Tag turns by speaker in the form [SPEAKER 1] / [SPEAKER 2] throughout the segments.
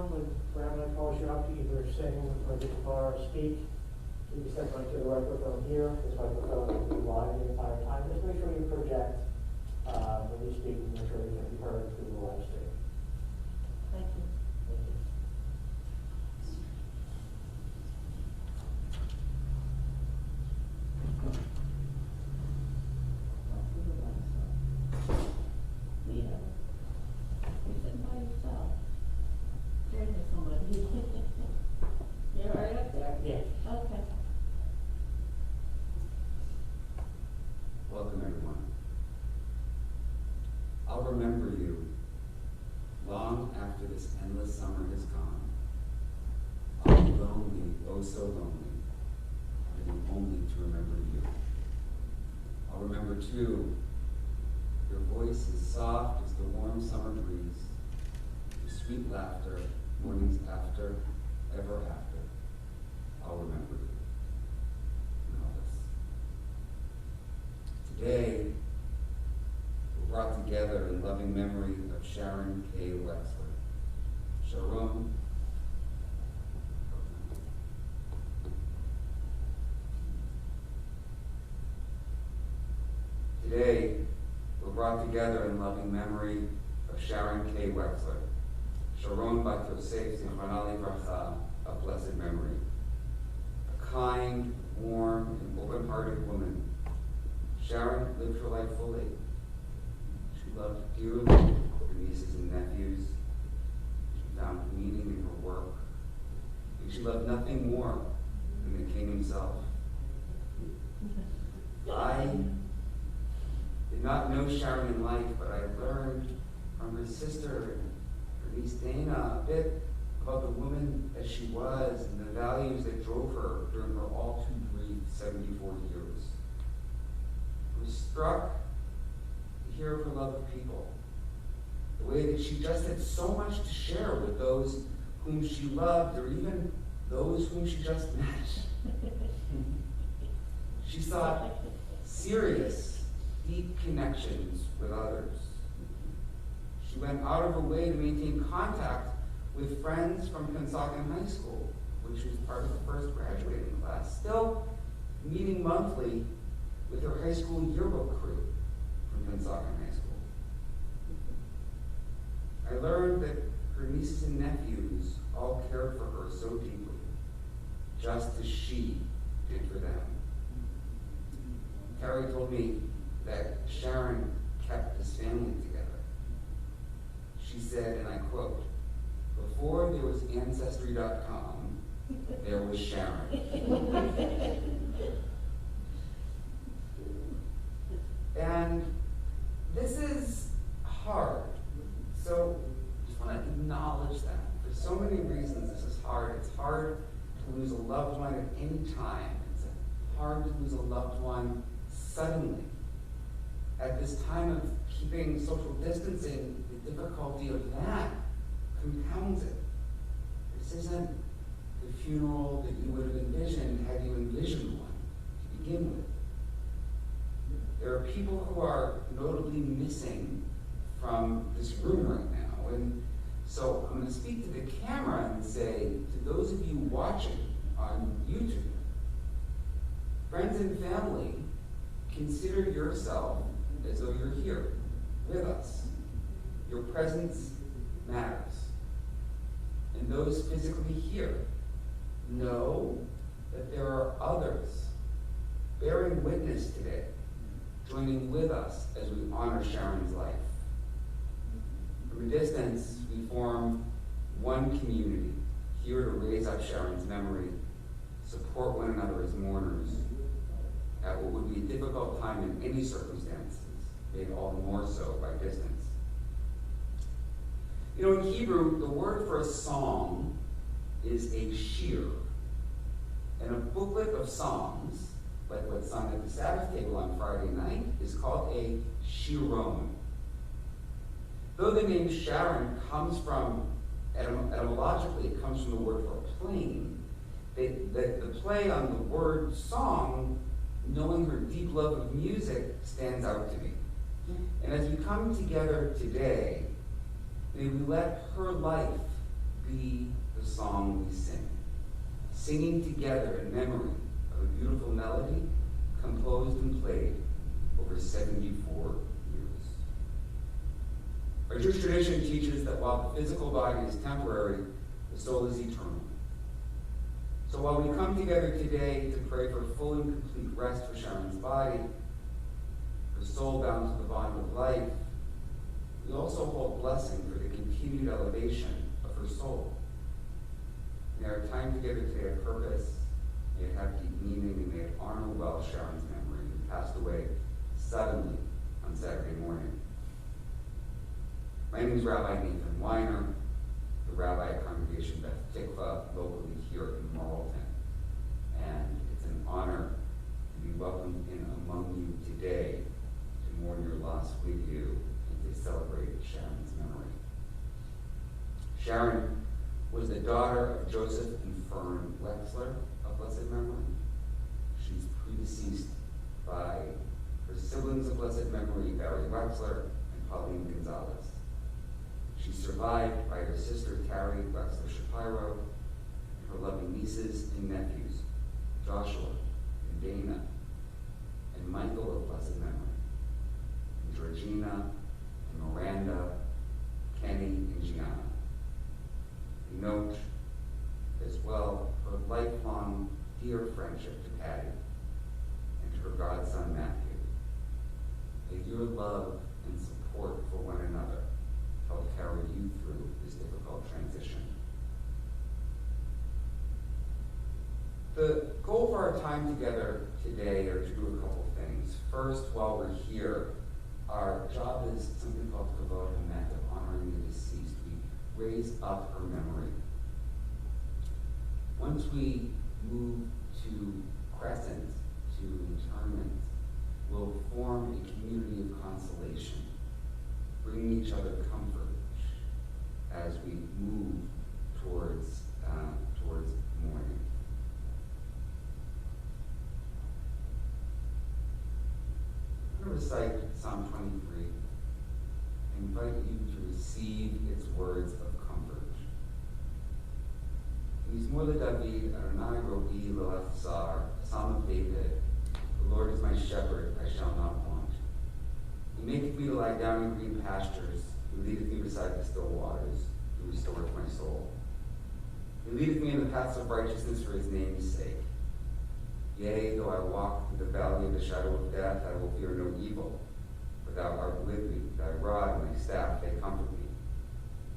[SPEAKER 1] microphone when Brandon calls you up to either sing or the guitar or speak. You can step right to the microphone here. This microphone will be live the entire time. Just make sure you project when you speak and make sure you can be heard through the live stream.
[SPEAKER 2] Thank you.
[SPEAKER 1] Thank you.
[SPEAKER 2] Leah, you're sitting by yourself. There's somebody. You're right up there?
[SPEAKER 1] Yeah.
[SPEAKER 2] Okay.
[SPEAKER 3] Welcome, everyone. I'll remember you long after this endless summer has gone. I'll be lonely, oh so lonely, having only to remember you. I'll remember, too, your voice is soft as the warm summer breeze, your sweet laughter, mornings after, ever after. I'll remember you. And all this. Today, we're brought together in loving memory of Sharon K. Wexler. Sharon. Today, we're brought together in loving memory of Sharon K. Wexler. Sharon Bat Yosef Zichronah Livracha, of blessed memory. A kind, warm, and open-hearted woman. Sharon lived her life fully. She loved dearly her nieces and nephews. She found meaning in her work. And she loved nothing more than the King himself. I did not know Sharon in life, but I learned from her sister, her niece Dana, a bit about the woman that she was and the values that drove her during her all too brief 74 years. I was struck to hear of her love of people, the way that she just had so much to share with those whom she loved or even those whom she just met. She sought serious, deep connections with others. She went out of her way to maintain contact with friends from Pensacola High School, which was part of the first graduating class, still meeting monthly with her high school yearbook crew from Pensacola High School. I learned that her nieces and nephews all cared for her so deeply, just as she did for them. Carrie told me that Sharon kept this family together. She said, and I quote, "Before there was Ancestry.com, there was Sharon." And this is hard. So I just want to acknowledge that. For so many reasons, this is hard. It's hard to lose a loved one at any time. It's hard to lose a loved one suddenly. At this time of keeping social distancing, the difficulty of that compounds it. This isn't the funeral that you would have envisioned had you envisioned one to begin with. There are people who are notably missing from this room right now. And so I'm going to speak to the camera and say to those of you watching on YouTube, friends and family, consider yourself as though you're here with us. Your presence matters. And those physically here, know that there are others bearing witness today, joining with us as we honor Sharon's life. From a distance, we form one community, here to raise up Sharon's memory, support one another as mourners, at what would be a difficult time in any circumstances, made all the more so by distance. You know, in Hebrew, the word for a song is a shir. And a booklet of songs, like what's sung at the Sabbath table on Friday night, is called a shiron. Though the name Sharon comes from, etymologically, it comes from the word for plain, the play on the word song, knowing her deep love of music, stands out to me. And as we come together today, may we let her life be the song we sing, singing together in memory of a beautiful melody composed and played over 74 years. Our Jewish tradition teaches that while the physical body is temporary, the soul is eternal. So while we come together today to pray for full and complete rest for Sharon's body, her soul bound to the bond of life, we also hold blessing for the continued elevation of her soul. May our time together today have purpose, may it have deep meaning, and may it honor well Sharon's memory, who passed away suddenly on Saturday morning. My name is Rabbi Nathan Weiner, the rabbi at Congregation Beth Tikva, locally here in Marlton. And it's an honor to be welcomed in among you today to mourn your loss with you and to celebrate Sharon's memory. Sharon was the daughter of Joseph and Fern Wexler of blessed memory. She's predeceased by her siblings of blessed memory, Barry Wexler and Pauline Gonzalez. She's survived by her sister, Carrie Wexler Shapiro, and her loving nieces and nephews, Joshua and Dana, and Michael of blessed memory, and Georgina and Miranda, Kenny and Gianna. We note as well her lifelong dear friendship to Patty and to her godson Matthew. May your love and support for one another help carry you through this difficult transition. The goal for our time together today are to do a couple things. First, while we're here, our job is something called Kavod Hamet, of honoring the deceased. We raise up her memory. Once we move to crescent, to interment, we'll form a community of consolation, bringing each other comfort as we move towards mourning. I'm going to recite Psalm 23 and invite you to receive its words of comfort. Mizmor David, Adonai Ro'i lo achzar, Psalm of David. The Lord is my shepherd, I shall not want. He maketh me to lie down in green pastures. He leadeth me beside the still waters. He restoreth my soul. He leadeth me in the paths of righteousness for his name's sake. Yea, though I walk through the valley of the shadow of death, I will fear no evil. For thou art with me, thy rod and thy staff, they comfort me.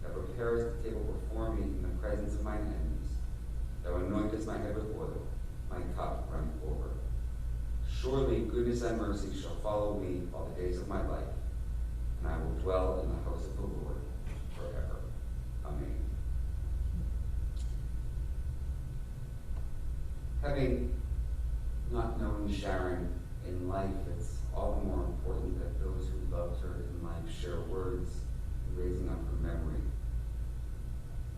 [SPEAKER 3] Thou preparest the table before me in the presence of mine enemies. Thou anointest my head with oil, my cup runneth over. Surely goodness and mercy shall follow me all the days of my life, and I will dwell in the house of the Lord forever. Amen. Having not known Sharon in life, it's all the more important that those who loved her in life share words in raising up her memory.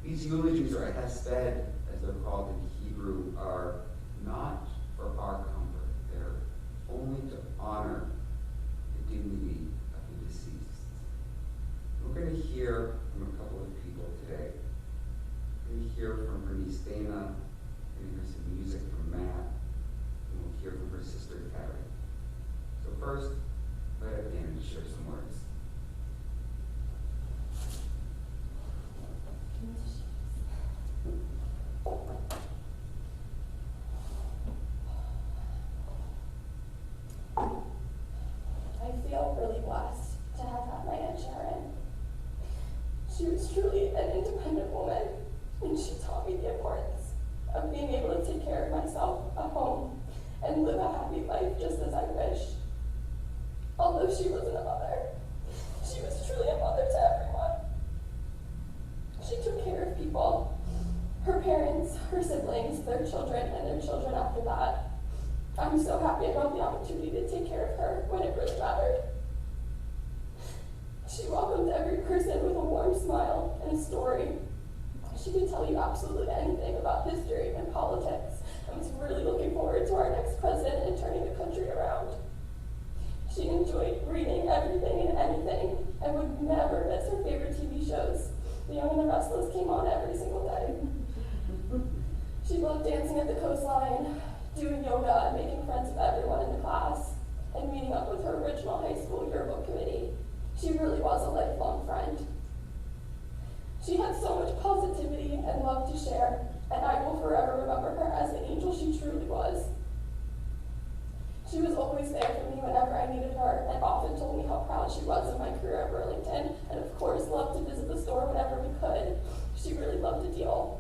[SPEAKER 3] These eulogies, or hesped, as they're called in Hebrew, are not for our comfort. They're only to honor the dignity of the deceased. We're going to hear from a couple of people today. We're going to hear from her niece Dana, we're going to hear some music from Matt, and we'll hear from her sister Carrie. So first, let Dana share some words.
[SPEAKER 4] I feel really blessed to have had my Aunt Sharon. She was truly an independent woman, and she taught me the importance of being able to take care of myself at home and live a happy life just as I wished. Although she wasn't a mother, she was truly a mother to everyone. She took care of people, her parents, her siblings, their children, and their children after that. I'm so happy I got the opportunity to take care of her when it really mattered. She welcomed every person with a warm smile and a story. She could tell you absolutely anything about history and politics, and was really looking forward to our next president and turning the country around. She enjoyed reading everything and anything, and would never miss her favorite TV shows, The Young and the Restless came on every single day. She loved dancing at the coastline, doing yoga, and making friends with everyone in the class, and meeting up with her original high school yearbook committee. She really was a lifelong friend. She had so much positivity and love to share, and I will forever remember her as the angel she truly was. She was always there for me whenever I needed her, and often told me how proud she was of my career at Burlington, and of course loved to visit the store whenever we could. She really loved a deal.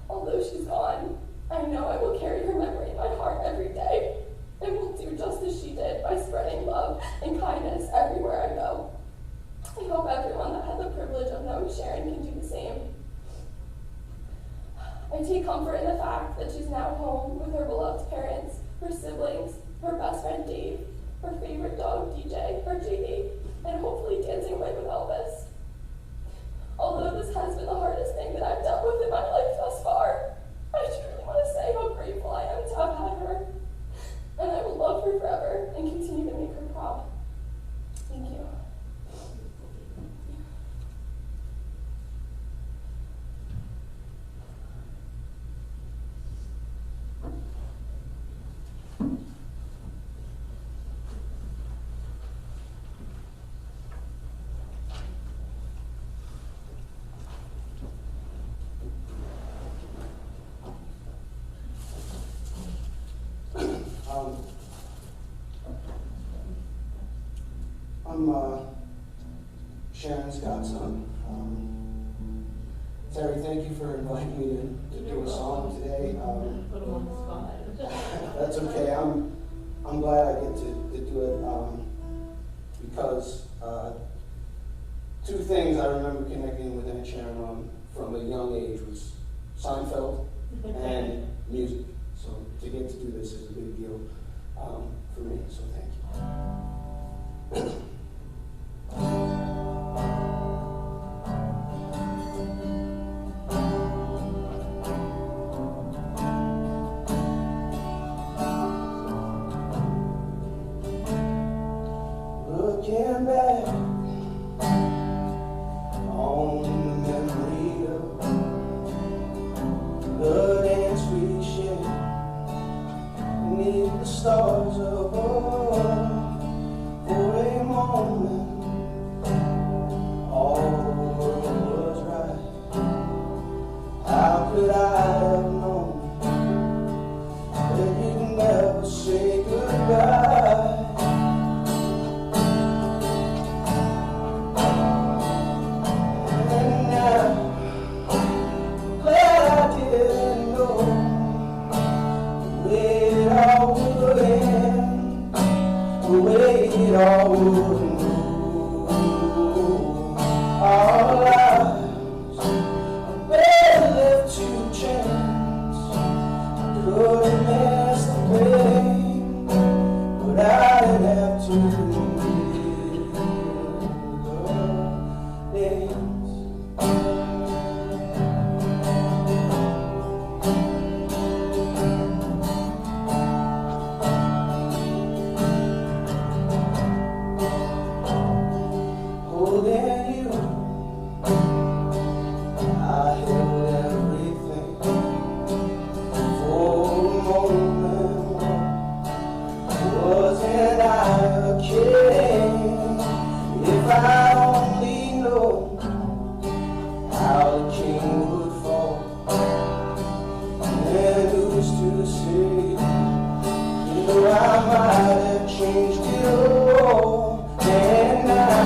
[SPEAKER 4] Although she's gone, I know I will carry her memory in my heart every day, and will do just as she did by spreading love and kindness everywhere I go. I hope everyone that had the privilege of knowing Sharon can do the same. I take comfort in the fact that she's now home with her beloved parents, her siblings, her best friend Dave, her favorite dog DJ, or JD, and hopefully dancing away with Elvis. Although this has been the hardest thing that I've dealt with in my life thus far, I truly want to say how grateful I am to have had her, and I will love her forever and continue to make her proud. Thank you.
[SPEAKER 5] I'm Sharon's godson. Terry, thank you for inviting me to do a song today.
[SPEAKER 2] Put him on the spot.
[SPEAKER 5] That's okay. I'm glad I get to do it because two things I remember connecting with Aunt Sharon on from a young age was Seinfeld and music. So to get to do this is a big deal for me. So thank you. Looking back on the memory of blood and sweet shit beneath the stars above. For a moment, all the world was right. How could I have known that you'd never say goodbye? And now, glad I didn't know the way it all would end, the way it all would end. Our lives are better left to chance. I could have missed the pain, but I didn't have to live the days. Holding you, I held everything for a moment. Wasn't I a king? If I only know how the king would fall, and who's to say? You know I might have changed it all, and now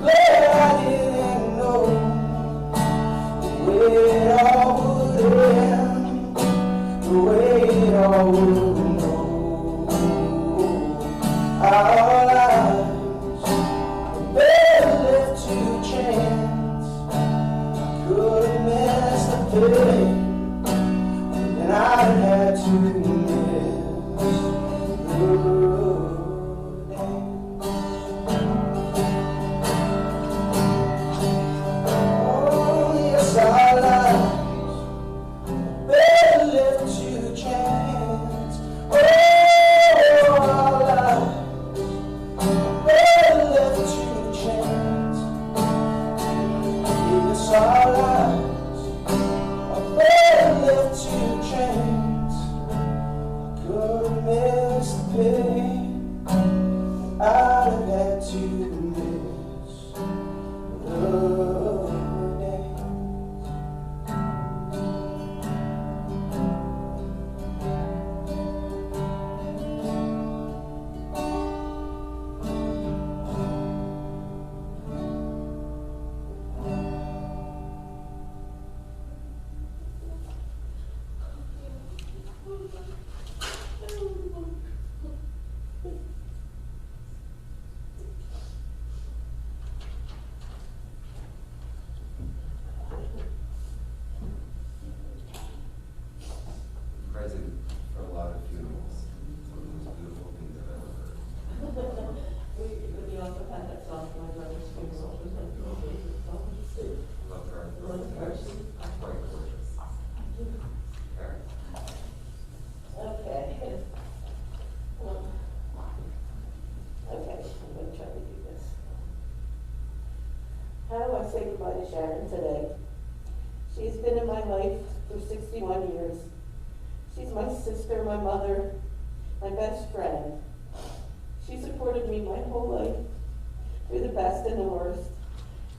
[SPEAKER 5] glad I didn't know the way it all would end, the way it all would know. Our lives are better left to chance. I could have missed the pain, and I had to miss the our lives better left to chance. Oh, our lives better miss the pain I'd have had to miss the day.
[SPEAKER 3] Present for a lot of funerals. It's one of the most beautiful things I've ever heard.
[SPEAKER 2] We also had that song for my brother's funeral, which was like the most favorite song.
[SPEAKER 3] Love her.
[SPEAKER 2] Love her.
[SPEAKER 3] Quite gorgeous. Karen.
[SPEAKER 2] Okay. Okay, I'm gonna try to do this. How do I say goodbye to Sharon today? She's been in my life for 61 years. She's my sister, my mother, my best friend. She supported me my whole life, through the best and the worst.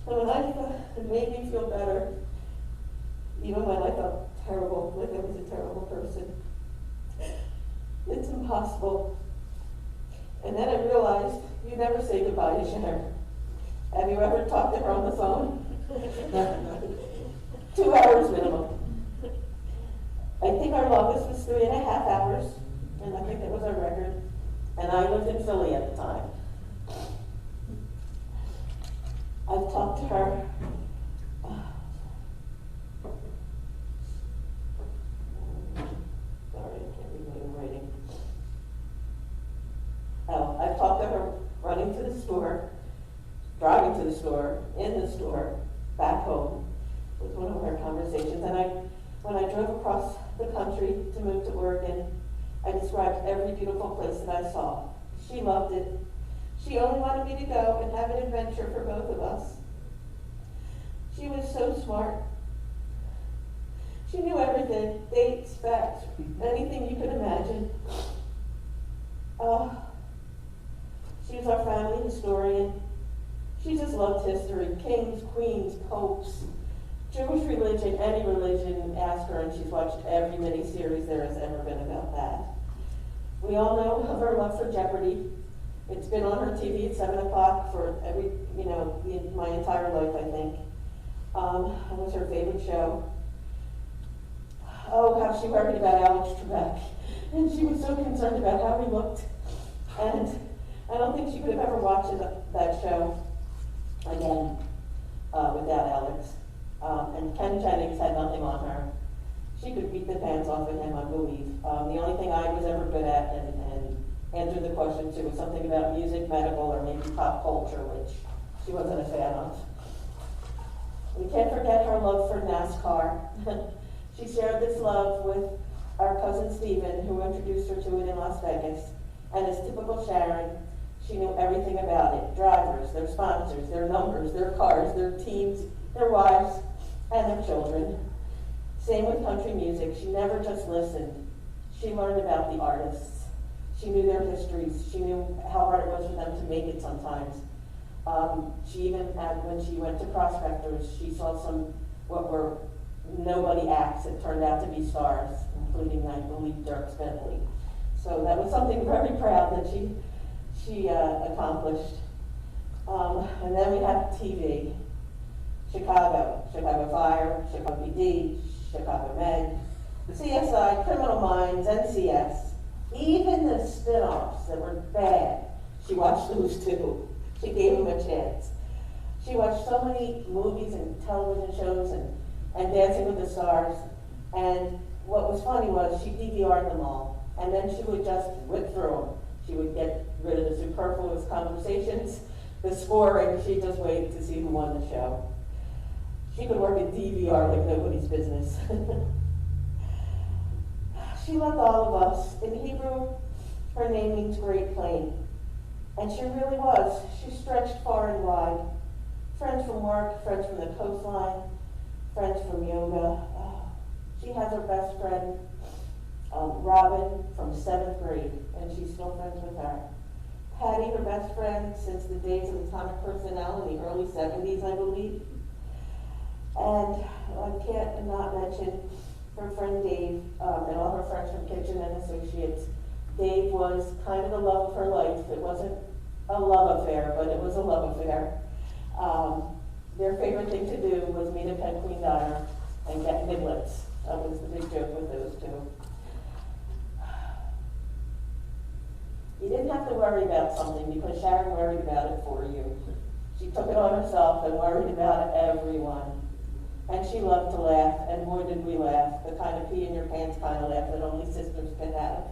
[SPEAKER 2] And when it made me feel better, even when I felt terrible, like I was a terrible person. It's impossible. And then I realized you never say goodbye to Sharon. Have you ever talked to her on the phone? 2 hours minimum. I think our longest was 3.5 hours, and I think that was our record. And I lived in Philly at the time. I've talked to her. Sorry, I can't read what I'm writing. Oh, I've talked to her running to the store, driving to the store, in the store, back home, was one of our conversations. And when I drove across the country to move to Oregon, I described every beautiful place that I saw. She loved it. She only wanted me to go and have an adventure for both of us. She was so smart. She knew everything, dates, facts, anything you could imagine. She was our family historian. She just loved history, kings, queens, popes, Jewish religion, any religion. Ask her, and she's watched every miniseries there has ever been about that. We all know of her love for Jeopardy. It's been on her TV at 7 o'clock for my entire life, I think. It was her favorite show. Oh, how she worried about Alex Trebek. And she was so concerned about how he looked. And I don't think she could have ever watched that show again without Alex. And Ken Jennings had nothing on her. She could beat the pants off of him, I believe. The only thing I was ever good at and answered the question to was something about music, medical, or maybe pop culture, which she wasn't a fan of. We can't forget her love for NASCAR. She shared this love with our cousin Stephen, who introduced her to it in Las Vegas. And as typical Sharon, she knew everything about it. Drivers, their sponsors, their numbers, their cars, their teams, their wives, and their children. Same with country music. She never just listened. She learned about the artists. She knew their histories. She knew how hard it was for them to make it sometimes. She even when she went to Prospectors, she saw some what were nobody acts that turned out to be stars, including, I believe, Dierks Bentley. So that was something very proud that she accomplished. And then we have TV. Chicago Fire, Chicago PD, Chicago Med, CSI, Criminal Minds, NCS. Even the spin-offs that were bad, she watched those too. She gave them a chance. She watched so many movies and television shows and Dancing with the Stars. And what was funny was she DVR'd them all. And then she would just whip through them. She would get rid of the superfluous conversations, the scoring. She'd just wait to see who won the show. She could work a DVR like nobody's business. She loved all of us. In Hebrew, her name means great plain. And she really was. She stretched far and wide. Friends from work, friends from the coastline, friends from yoga. She has her best friend, Robin, from 7th grade, and she's still friends with her. Patty, her best friend since the days of Atomic Personnel in the early 70s, I believe. And I can't not mention her friend Dave, and all her friends from Kitchen and Associates. Dave was kind of the love of her life. It wasn't a love affair, but it was a love affair. Their favorite thing to do was meet at Penn Queen Diner and get niblets. That was the big joke with those two. You didn't have to worry about something because Sharon worried about it for you. She took it on herself and worried about everyone. And she loved to laugh, and boy did we laugh, the kind of pee in your pants kind of laugh that only sisters can have.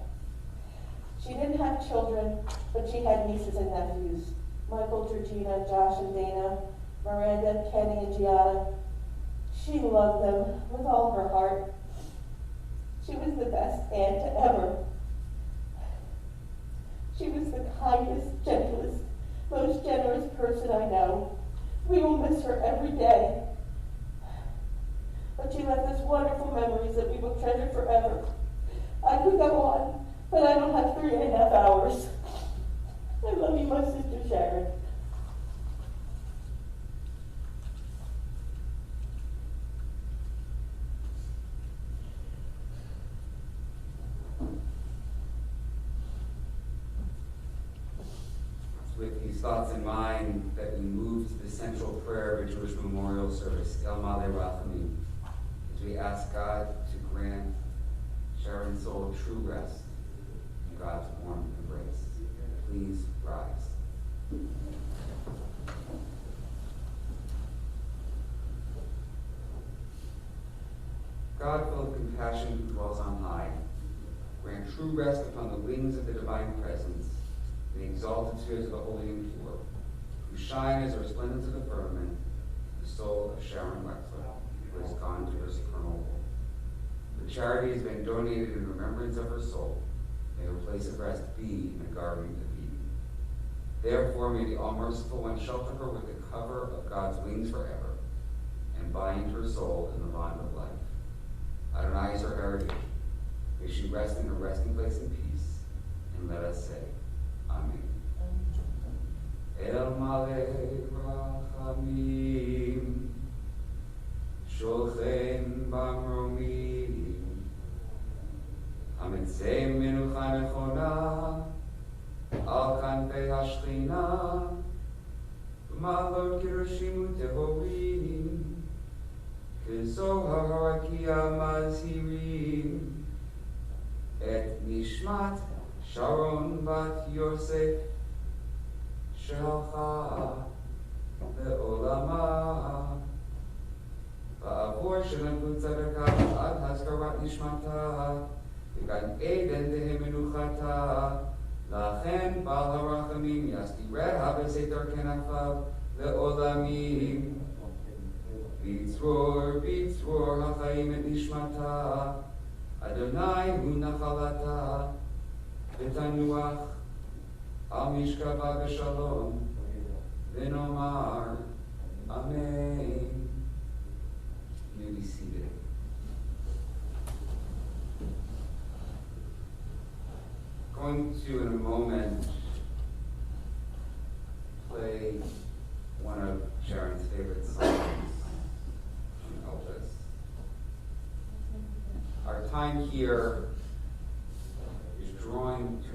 [SPEAKER 2] She didn't have children, but she had nieces and nephews. Michael, Georgina, Josh and Dana, Miranda, Kenny and Gianna. She loved them with all her heart. She was the best aunt ever. She was the kindest, gentlest, most generous person I know. We will miss her every day. But she left us wonderful memories that we will treasure forever. I could go on, but I don't have 3.5 hours. I love you, my sister Sharon.
[SPEAKER 3] With these thoughts in mind, that we move to the central prayer of a Jewish memorial service, El Maleh Rachamim, as we ask God to grant Sharon's soul true rest in God's warm embrace. Please rise. God, full of compassion, who dwells on high, grant true rest upon the wings of the divine presence, the exalted spheres of the holy and pure, who shine as the resplendence of the firmament, the soul of Sharon Wexler, who has gone to her supernal home. The charity has been donated in remembrance of her soul. May her place of rest be in the Garden of Eden. Therefore, may the All-Merciful One shelter her with the cover of God's wings forever, and bind her soul in the bond of life. Adonai is her heritage. May she rest in her resting place in peace, and let us say, Amen. El Maleh Rachamim, Sholchem Bamromim, Hamitzei Menucha Nechona, Al Kanpei Hashchina, Malot Kirushim Tehorim, Kezohar Harakia Mazhirim, Et Nishmat Sharon bat Yosef Shalcha le'olama Va'avor shenagud tzedakah ad haskarat nishmata V'gan eden tehe menuchata Lachen bal harachamim yastired habesetar kenafav le'olamim Bitzror hachaim et nishmata Adonai hu nachalata V'tanuach al mishkava v'shalom v'nomar Amen. You may be seated. Going to, in a moment, play one of Sharon's favorite songs from Elvis. Our time here is drawing to